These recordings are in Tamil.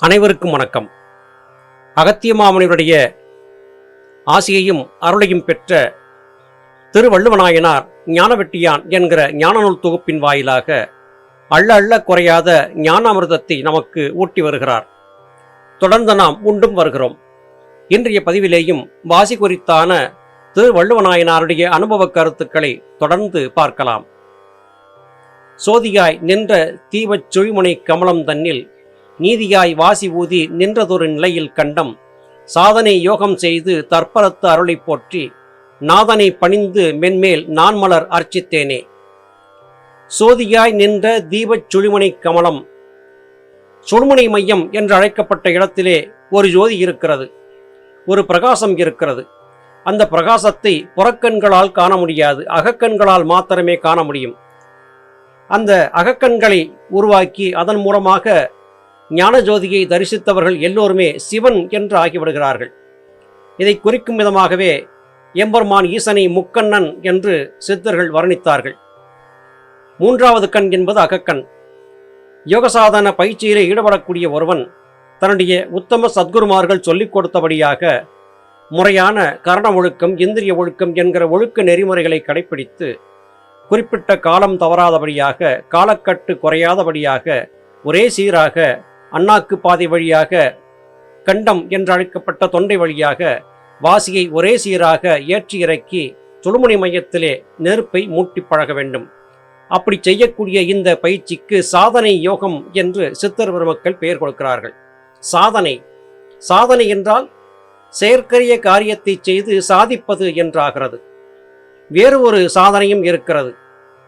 அனைவருக்கும் வணக்கம். அகத்திய மாமுனிவருடைய ஆசியையும் அருளையும் பெற்ற திருவள்ளுவநாயனார் ஞானவெட்டியான் என்கிற ஞான நூல் தொகுப்பின் வாயிலாக அள்ள அள்ள குறையாத ஞான அமிர்தத்தை நமக்கு ஊட்டி வருகிறார். தொடர்ந்து நாம் உண்டும் வருகிறோம். இன்றைய பதிவிலேயும் வாசி குறித்தான திருவள்ளுவநாயனாருடைய அனுபவ கருத்துக்களை தொடர்ந்து பார்க்கலாம். சோதியாய் நின்ற தீவச் சுழிமுனை கமலம் தன்னில் நீதியாய் வாசி ஊதி நின்றதொரு நிலையில் கண்டம் சாதனை யோகம் செய்து தற்பரத்து அருளை போற்றி நாதனை பணிந்து மென்மேல் நான்மலர் அர்ச்சித்தேனே. சோதியாய் நின்ற தீபச் சுழிமுனை கமலம். சுழுமுனை மையம் என்று அழைக்கப்பட்ட இடத்திலே ஒரு ஜோதி இருக்கிறது, ஒரு பிரகாசம் இருக்கிறது. அந்த பிரகாசத்தை புறக்கண்களால் காண முடியாது, அகக்கண்களால் மாத்திரமே காண முடியும். அந்த அகக்கண்களை உருவாக்கி அதன் மூலமாக ஞான ஜோதியை தரிசித்தவர்கள் எல்லோருமே சிவன் என்று ஆகிவிடுகிறார்கள். இதை குறிக்கும் விதமாகவே எம்பெருமான் ஈசனை முக்கண்ணன் என்று சித்தர்கள் வர்ணித்தார்கள். மூன்றாவது கண் என்பது அகக்கண். யோகசாதன பயிற்சியிலே ஈடுபடக்கூடிய ஒருவன் தன்னுடைய உத்தம சத்குருமார்கள் சொல்லிக் கொடுத்தபடியாக முறையான கரண ஒழுக்கம், இந்திரிய ஒழுக்கம் என்கிற ஒழுக்க நெறிமுறைகளை கடைபிடித்து குறிப்பிட்ட காலம் தவறாதபடியாக, காலக்கட்டு குறையாதபடியாக, ஒரே சீராக அண்ணாக்கு பாதை வழியாக, கண்டம் என்றழைக்கப்பட்ட தொண்டை வழியாக வாசியை ஒரே சீராக ஏற்றி இறக்கி சுழுமுனை மையத்திலே நெருப்பை மூட்டி பழக வேண்டும். அப்படி செய்யக்கூடிய இந்த பயிற்சிக்கு சாதனை யோகம் என்று சித்தர் பெருமக்கள் பெயர் கொடுக்கிறார்கள். சாதனை என்றால் செயற்கரிய காரியத்தை செய்து சாதிப்பது என்றாகிறது. வேறு ஒரு சாதனையும் இருக்கிறது.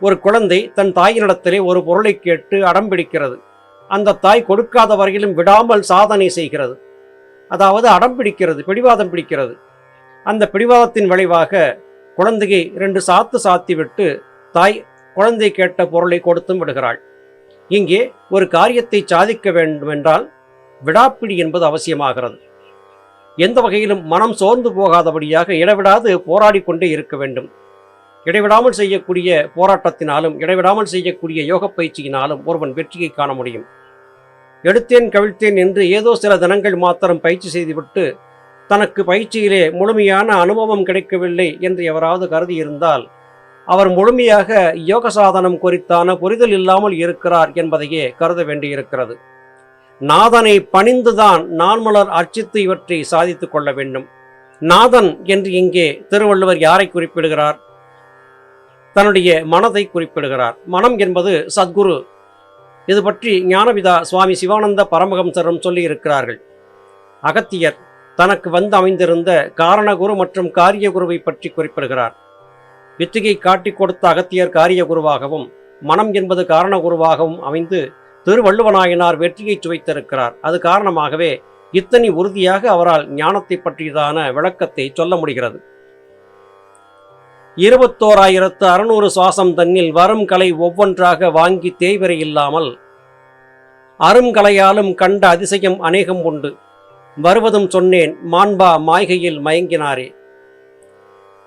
ஒரு குழந்தை தன் தாயினிடத்திலே ஒரு பொருளை கேட்டு அடம்பிடிக்கிறது. அந்த தாய் கொடுக்காத வரையிலும் விடாமல் சாதனை செய்கிறது. அதாவது அடம்பிடிக்கிறது, பிடிவாதம் பிடிக்கிறது. அந்த பிடிவாதத்தின் விளைவாக குழந்தையை 2 சாத்து சாத்திவிட்டு தாய் குழந்தை கேட்ட பொருளை கொடுத்தும் விடுகிறாள். இங்கே ஒரு காரியத்தை சாதிக்க வேண்டுமென்றால் விடாப்பிடி என்பது அவசியமாகிறது. எந்த வகையிலும் மனம் சோர்ந்து போகாதபடியாக இடைவிடாது போராடி கொண்டே இருக்க வேண்டும். இடைவிடாமல் செய்யக்கூடிய போராட்டத்தினாலும் இடைவிடாமல் செய்யக்கூடிய யோக பயிற்சியினாலும் ஒருவன் வெற்றியை காண முடியும். எடுத்தேன் கவிழ்த்தேன் என்று ஏதோ சில தினங்கள் மாத்திரம் பயிற்சி செய்துவிட்டு தனக்கு பயிற்சியிலே முழுமையான அனுபவம் கிடைக்கவில்லை என்று எவராவது கருதி இருந்தால் அவர் முழுமையாக யோக சாதனம் குறித்தான புரிதல் இல்லாமல் இருக்கிறார் என்பதையே கருத வேண்டியிருக்கிறது. நாதனை பணிந்துதான் நான்மலர் அர்ச்சித்து இவற்றை சாதித்துக் கொள்ள வேண்டும். நாதன் என்று இங்கே திருவள்ளுவர் யாரை குறிப்பிடுகிறார்? தன்னுடைய மனதை குறிப்பிடுகிறார். மனம் என்பது சத்குரு. இது பற்றி ஞானபிதா சுவாமி சிவானந்த பரமஹம்சரும் சொல்லி இருக்கிறார்கள். அகத்தியர் தனக்கு வந்து அமைந்திருந்த காரணகுரு மற்றும் காரியகுருவை பற்றி குறிப்பிடுகிறார். வித்திகை காட்டி கொடுத்த அகத்தியர் காரியகுருவாகவும் மனம் என்பது காரணகுருவாகவும் அமைந்து திருவள்ளுவநாயனார் வெற்றியை சுவைத்திருக்கிறார். அது காரணமாகவே இத்தனை உறுதியாக அவரால் ஞானத்தை பற்றியதான விளக்கத்தை சொல்ல முடிகிறது. 21,600 சுவாசம் தன்னில் வரும் கலை ஒவ்வொன்றாக வாங்கி தேய்வரை இல்லாமல் அருங்கலையாலும் கண்ட அதிசயம் அநேகம் உண்டு வருவதும் சொன்னேன் மாண்பா மாய்கையில் மயங்கினாரே.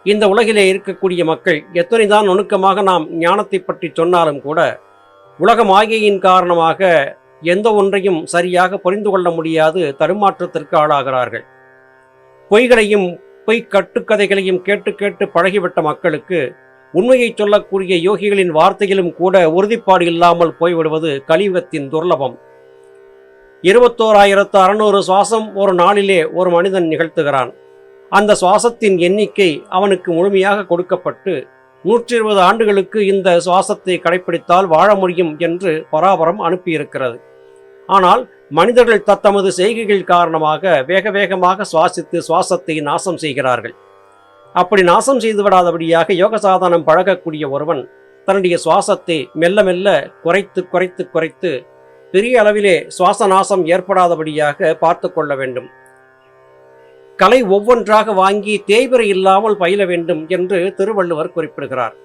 இந்த உலகிலே இருக்கக்கூடிய மக்கள் எத்தனைதான் நுணுக்கமாக நாம் ஞானத்தை பற்றி சொன்னாலும் கூட உலக மாயையின் காரணமாக எந்த ஒன்றையும் சரியாக புரிந்து கொள்ள முடியாது தடுமாற்றத்திற்கு ஆளாகிறார்கள். பொய்களையும் பொய் கட்டுக்கதைகளையும் கேட்டு கேட்டு பழகிவிட்ட மக்களுக்கு உண்மையை சொல்லக்கூடிய யோகிகளின் வார்த்தையிலும் கூட உறுதிப்பாடு இல்லாமல் போய்விடுவது கலியுகத்தின் துர்லபம். 21,600 சுவாசம் ஒரு நாளிலே ஒரு மனிதன் நிகழ்த்துகிறான். அந்த சுவாசத்தின் எண்ணிக்கை அவனுக்கு முழுமையாக கொடுக்கப்பட்டு 120 ஆண்டுகளுக்கு இந்த சுவாசத்தை கடைப்பிடித்தால் வாழ முடியும் என்று பராபரம் அனுப்பியிருக்கிறது. ஆனால் மனிதர்கள் தத்தமது செய்கைகள் காரணமாக வேக வேகமாக சுவாசித்து சுவாசத்தை நாசம் செய்கிறார்கள். அப்படி நாசம் செய்து விடாதபடியாக யோக சாதனம் பழகக்கூடிய ஒருவன் தன்னுடைய சுவாசத்தை மெல்ல மெல்ல குறைத்து குறைத்து குறைத்து பெரிய அளவிலே சுவாச நாசம் ஏற்படாதபடியாக பார்த்து கொள்ள வேண்டும். கலை ஒவ்வொன்றாக வாங்கி தேய்பிறை இல்லாமல் பயில வேண்டும் என்று திருவள்ளுவர் குறிப்பிடுகிறார்.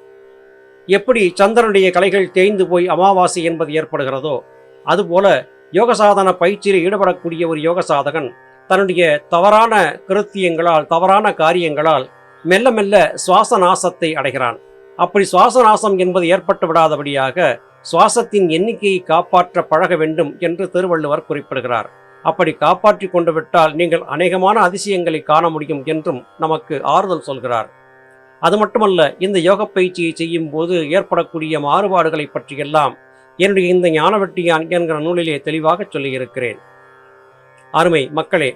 எப்படி சந்திரனுடைய கலைகள் தேய்ந்து போய் அமாவாசை என்பது ஏற்படுகிறதோ அதுபோல யோகசாதன பயிற்சியில் ஈடுபடக்கூடிய ஒரு யோக சாதகன் தன்னுடைய தவறான கிருத்தியங்களால், தவறான காரியங்களால் மெல்ல மெல்ல சுவாச நாசத்தை அடைகிறான். அப்படி சுவாச நாசம் என்பது ஏற்பட்டு விடாதபடியாக சுவாசத்தின் எண்ணிக்கையை காப்பாற்ற பழக வேண்டும் என்று திருவள்ளுவர் குறிப்பிடுகிறார். அப்படி காப்பாற்றி கொண்டு விட்டால் நீங்கள் அநேகமான அதிசயங்களை காண முடியும் என்றும் நமக்கு ஆறுதல் சொல்கிறார். அது மட்டுமல்ல, இந்த யோக பயிற்சியை செய்யும் போது ஏற்படக்கூடிய மாறுபாடுகளை பற்றியெல்லாம் என்னுடைய இந்த ஞானவெட்டியான் என்கிற நூலிலே தெளிவாக சொல்லியிருக்கிறேன். அருமை மக்களே,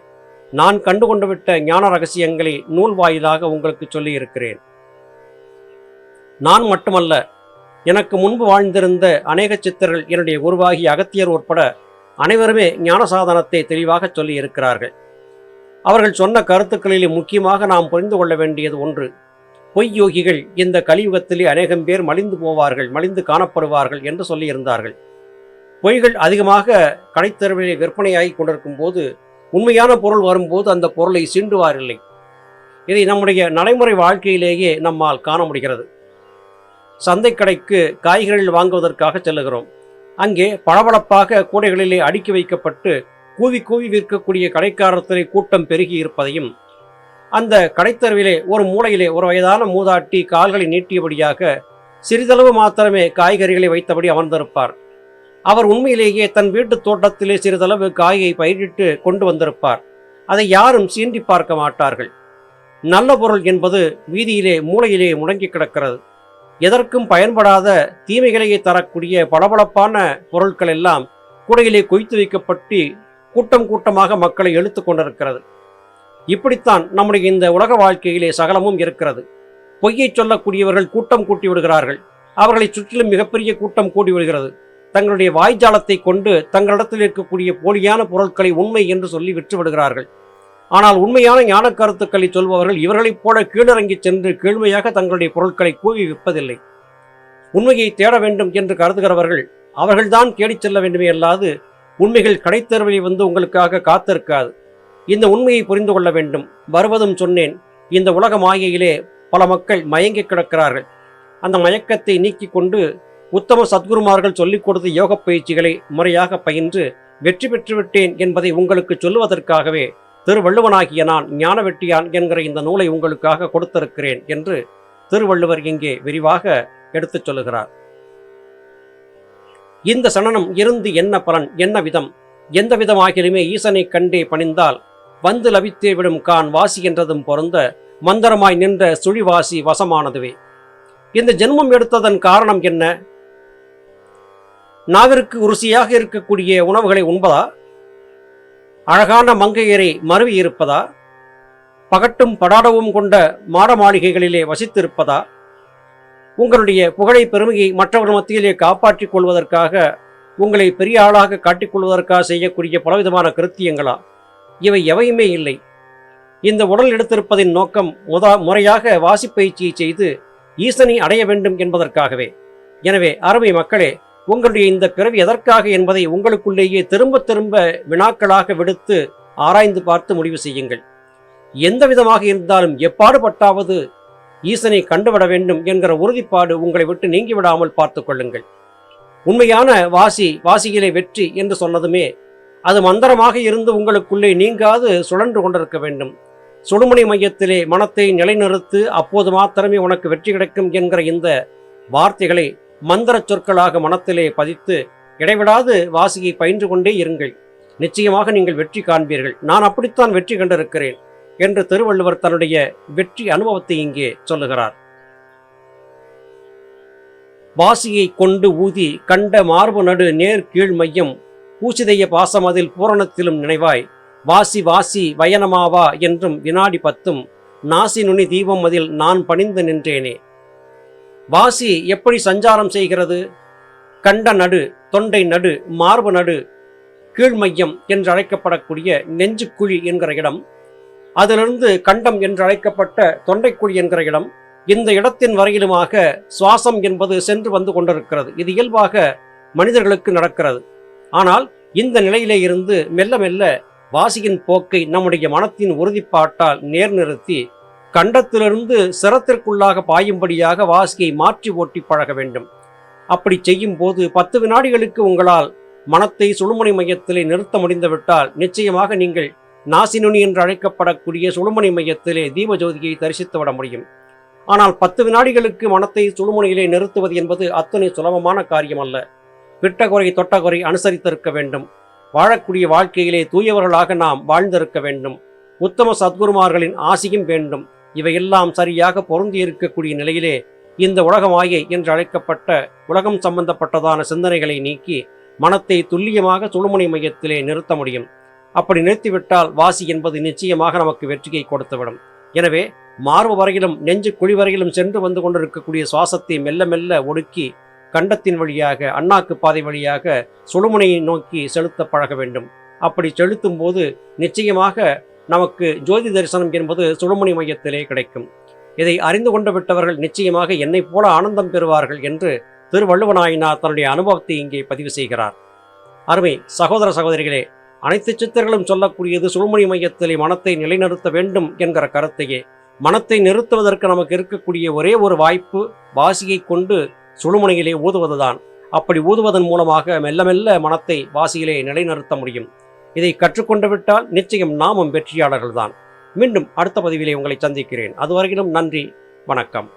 நான் கண்டுகொண்டு விட்ட ஞான ரகசியங்களை நூல் வாயிலாக உங்களுக்கு சொல்லியிருக்கிறேன். நான் மட்டுமல்ல, எனக்கு முன்பு வாழ்ந்திருந்த அநேக சித்தர்கள், என்னுடைய குருவாகி அகத்தியர் உட்பட அனைவருமே ஞான சாதனத்தை தெளிவாக சொல்லி இருக்கிறார்கள். அவர்கள் சொன்ன கருத்துக்களில் முக்கியமாக நாம் புரிந்து கொள்ள வேண்டியது ஒன்று: பொய் யோகிகள் இந்த கலியுகத்திலே அநேகம் பேர் மலிந்து போவார்கள், மலிந்து காணப்படுவார்கள் என்று சொல்லியிருந்தார்கள். பொய்கள் அதிகமாக கடைத்தெருவிலே விற்பனையாகி கொண்டிருக்கும் போது உண்மையான பொருள் வரும்போது அந்த பொருளை சீண்டுவாரில்லை. இதை நம்முடைய நடைமுறை வாழ்க்கையிலேயே நம்மால் காண முடிகிறது. சந்தை கடைக்கு காய்கறிகள் வாங்குவதற்காக செல்லுகிறோம். அங்கே பளபளப்பாக கூடைகளிலே அடுக்கி வைக்கப்பட்டு கூவி கூவி விற்கக்கூடிய கடைக்காரத்திலே கூட்டம் பெருகி இருப்பதையும், அந்த கடைத்தருவிலே ஒரு மூலையிலே ஒரு வயதான மூதாட்டி கால்களை நீட்டியபடியாக சிறிதளவு மாத்திரமே காய்கறிகளை வைத்தபடி அமர்ந்திருப்பார். அவர் உண்மையிலேயே தன் வீட்டு தோட்டத்திலே சிறிதளவு காயை பயிரிட்டு கொண்டு வந்திருப்பார். அதை யாரும் சீண்டி பார்க்க மாட்டார்கள். நல்ல பொருள் என்பது வீதியிலே மூலையிலே முடங்கி கிடக்கிறது. எதற்கும் பயன்படாத தீமைகளையே தரக்கூடிய பளபளப்பான பொருட்கள் எல்லாம் கூடையிலே கொய்த்து வைக்கப்பட்டு கூட்டம் கூட்டமாக மக்களை இழுத்து கொண்டிருக்கிறது. இப்படித்தான் நம்முடைய இந்த உலக வாழ்க்கையிலே சகலமும் இருக்கிறது. பொய்யை சொல்லக்கூடியவர்கள் கூட்டம் கூட்டி விடுகிறார்கள். அவர்களை சுற்றிலும் மிகப்பெரிய கூட்டம் கூடி விடுகிறது. தங்களுடைய வாய்ஜாலத்தை கொண்டு தங்களிடத்தில் இருக்கக்கூடிய போலியான பொருட்களை உண்மை என்று சொல்லி விற்று விடுகிறார்கள். ஆனால் உண்மையான ஞான கருத்துக்களை சொல்பவர்கள் இவர்களைப் போல கீழிறங்கி சென்று கீழ்மையாக தங்களுடைய பொருட்களை கூவி விற்பதில்லை. உண்மையை தேட வேண்டும் என்று கருதுகிறவர்கள் அவர்கள்தான் தேடிச் செல்ல வேண்டுமே அல்லாது உண்மைகள் கடைத்தெருவில் வந்து உங்களுக்காக காத்திருக்காது. இந்த உண்மையை புரிந்து கொள்ள வேண்டும். வருவதும் சொன்னேன், இந்த உலக மாயையிலே பல மக்கள் மயங்கி கிடக்கிறார்கள். அந்த மயக்கத்தை நீக்கி கொண்டு உத்தம சத்குருமார்கள் சொல்லிக் கொடுத்த யோக பயிற்சிகளை முறையாக பயின்று வெற்றி பெற்றுவிட்டேன் என்பதை உங்களுக்கு சொல்லுவதற்காகவே திருவள்ளுவனாகிய நான் ஞானவெட்டியான் என்கிற இந்த நூலை உங்களுக்காக கொடுத்திருக்கிறேன் என்று திருவள்ளுவர் இங்கே விரிவாக எடுத்துச் சொல்லுகிறார். இந்த சனனம் இருந்து என்ன பலன், என்ன விதம், எந்த விதமாகிலுமே ஈசனை கண்டே பணிந்தால் வந்து லபித்தே விடும் கான் வாசி என்றதும் பொருந்த மந்தரமாய் நின்ற சுழிவாசி வசமானதுவே. இந்த ஜென்மம் எடுத்ததன் காரணம் என்ன? நாவிற்கு ருசியாக இருக்கக்கூடிய உணவுகளை உண்பதா? அழகான மங்கையரை மருவி இருப்பதா? பகட்டும் படாடவும் கொண்ட மாட மாளிகைகளிலே வசித்திருப்பதா? உங்களுடைய புகழை பெருமையை மற்றவர் மத்தியிலே காப்பாற்றிக் கொள்வதற்காக, உங்களை பெரிய ஆளாக காட்டிக்கொள்வதற்காக செய்யக்கூடிய பலவிதமான கிருத்தியங்களா? இவை எவையுமே இல்லை. இந்த உடல் எடுத்திருப்பதின் நோக்கம் முறையாக வாசிப்பயிற்சியை செய்து ஈசனை அடைய வேண்டும் என்பதற்காகவே. எனவே அருமை மக்களே, உங்களுடைய இந்த பிறவி எதற்காக என்பதை உங்களுக்குள்ளேயே திரும்ப திரும்ப வினாக்களாக விடுத்து ஆராய்ந்து பார்த்து முடிவு செய்யுங்கள். எந்த விதமாக இருந்தாலும் எப்பாடுபட்டாவது ஈசனை கண்டுவிட வேண்டும் என்கிற உறுதிப்பாடு உங்களை விட்டு நீங்கிவிடாமல் பார்த்து கொள்ளுங்கள். உண்மையான வாசியிலே வெற்றி என்று சொன்னதுமே அது மந்திரமாக இருந்து உங்களுக்குள்ளே நீங்காது சுழன்று கொண்டிருக்க வேண்டும். சுடுமணி மையத்திலே மனத்தை நிலைநிறுத்து, அப்போது மாத்திரமே உனக்கு வெற்றி கிடைக்கும் என்கிற இந்த வார்த்தைகளை மந்திர சொற்களாக மனத்திலே பதித்து இடைவிடாது வாசியை பயின்று கொண்டே இருங்கள். நிச்சயமாக நீங்கள் வெற்றி காண்பீர்கள். நான் அப்படித்தான் வெற்றி கண்டிருக்கிறேன் என்று திருவள்ளுவர் தன்னுடைய வெற்றி அனுபவத்தை இங்கே சொல்லுகிறார். வாசியை கொண்டு ஊதி கண்ட மார்பு நடு நேர் கீழ் மையம் பூசிதைய பாசமதில் பூரணத்திலும் நினைவாய் வாசி வாசி வயனமாவா என்றும் வினாடி 10 நாசி நுனி தீபம் அதில் நான் பணிந்து நின்றேனே. வாசி எப்படி சஞ்சாரம் செய்கிறது? கண்ட நடு, தொண்டை நடு, மார்பு நடு, கீழ்மையம் என்று அழைக்கப்படக்கூடிய நெஞ்சுக்குழி என்கிற இடம், அதிலிருந்து கண்டம் என்று அழைக்கப்பட்ட தொண்டைக்குழி என்கிற இடம், இந்த இடத்தின் வரையிலுமாக சுவாசம் என்பது சென்று வந்து கொண்டிருக்கிறது. இது இயல்பாக மனிதர்களுக்கு நடக்கிறது. ஆனால் இந்த நிலையிலே இருந்து மெல்ல மெல்ல வாசியின் போக்கை நம்முடைய மனத்தின் உறுதிப்பாட்டால் நேர்நிறுத்தி கண்டத்திலிருந்து சிரத்திற்குள்ளாக பாயும்படியாக வாசியை மாற்றி ஓட்டி பழக வேண்டும். அப்படி செய்யும் போது 10 வினாடிகளுக்கு உங்களால் மனத்தை சுழுமணி மையத்திலே நிறுத்த முடிந்துவிட்டால் நிச்சயமாக நீங்கள் நாசினுனி என்று அழைக்கப்படக்கூடிய சுழுமணி மையத்திலே தீபஜோதியை தரிசித்துவிட முடியும். ஆனால் 10 வினாடிகளுக்கு மனத்தை சுழுமணியிலே நிறுத்துவது என்பது அத்தனை சுலபமான காரியம் அல்ல. விட்டகுறை தொட்டகுறை அனுசரித்திருக்க வேண்டும். வாழக்கூடிய வாழ்க்கையிலே தூயவர்களாக நாம் வாழ்ந்திருக்க வேண்டும். உத்தம சத்குருமார்களின் ஆசியும் வேண்டும். இவையெல்லாம் சரியாக பொருந்தி இருக்கக்கூடிய நிலையிலே இந்த உலகமாயை என்று அழைக்கப்பட்ட உலகம் சம்பந்தப்பட்டதான சிந்தனைகளை நீக்கி மனத்தை துல்லியமாக சுழுமுனை மையத்திலே நிறுத்த முடியும். அப்படி நிறுத்திவிட்டால் வாசி என்பது நிச்சயமாக நமக்கு வெற்றியை கொடுத்துவிடும். எனவே மார்பு வரையிலும் நெஞ்சு குழி வரையிலும் சென்று வந்து கொண்டிருக்கக்கூடிய சுவாசத்தை மெல்ல மெல்ல ஒடுக்கி கண்டத்தின் வழியாக அண்ணாக்கு பாதை வழியாக சுழுமுனையை நோக்கி செலுத்த பழக வேண்டும். அப்படி செலுத்தும் போது நிச்சயமாக நமக்கு ஜோதி தரிசனம் என்பது சுழுமுனை மையத்திலே கிடைக்கும். இதை அறிந்து கொண்டு விட்டவர்கள் நிச்சயமாக என்னைப் போல ஆனந்தம் பெறுவார்கள் என்று திருவள்ளுவனாயினார் தன்னுடைய அனுபவத்தை இங்கே பதிவு செய்கிறார். அருமை சகோதர சகோதரிகளே, அனைத்து சித்தர்களும் சொல்லக்கூடியது சுழுமுனை மையத்திலே மனத்தை நிலைநிறுத்த வேண்டும் என்கிற கருத்தையே. மனத்தை நிறுத்துவதற்கு நமக்கு இருக்கக்கூடிய ஒரே ஒரு வாய்ப்பு வாசியை கொண்டு சுழுமுனையிலே ஊதுவதுதான். அப்படி ஊதுவதன் மூலமாக மெல்ல மெல்ல மனத்தை வாசியிலே நிலைநிறுத்த முடியும். இதை கற்றுக்கொண்டு விட்டால் நிச்சயம் நாமும் வெற்றியாளர்கள்தான். மீண்டும் அடுத்த பதிவிலே உங்களை சந்திக்கிறேன். அதுவரையிலும் நன்றி, வணக்கம்.